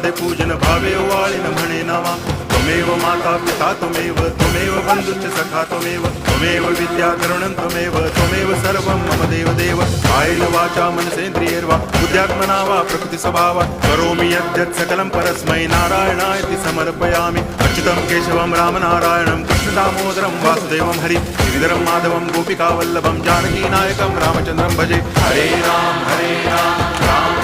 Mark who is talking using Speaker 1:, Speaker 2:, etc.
Speaker 1: वंदे पूजन भावे वाळिन म्हणे नावा त्वमेव माता पिता त्वमेव बंधुश्च सखा त्वमेव विद्या करुणं त्वमेव सर्वं मम देव कायेन वाचा मनसेन्द्रियैर्वा बुद्ध्यात्मना वा प्रकृति स्वभावात् करोमि यद्यत् सकलं परस्मै नारायणायति समर्पयामि अच्युतं केशवं रामनारायणं कृष्णदामोदरं वासुदेवं हरि गिरिधरं माधवं गोपिकावल्लभं जानकीनायकं रामचन्द्रं भजे हरे राम राम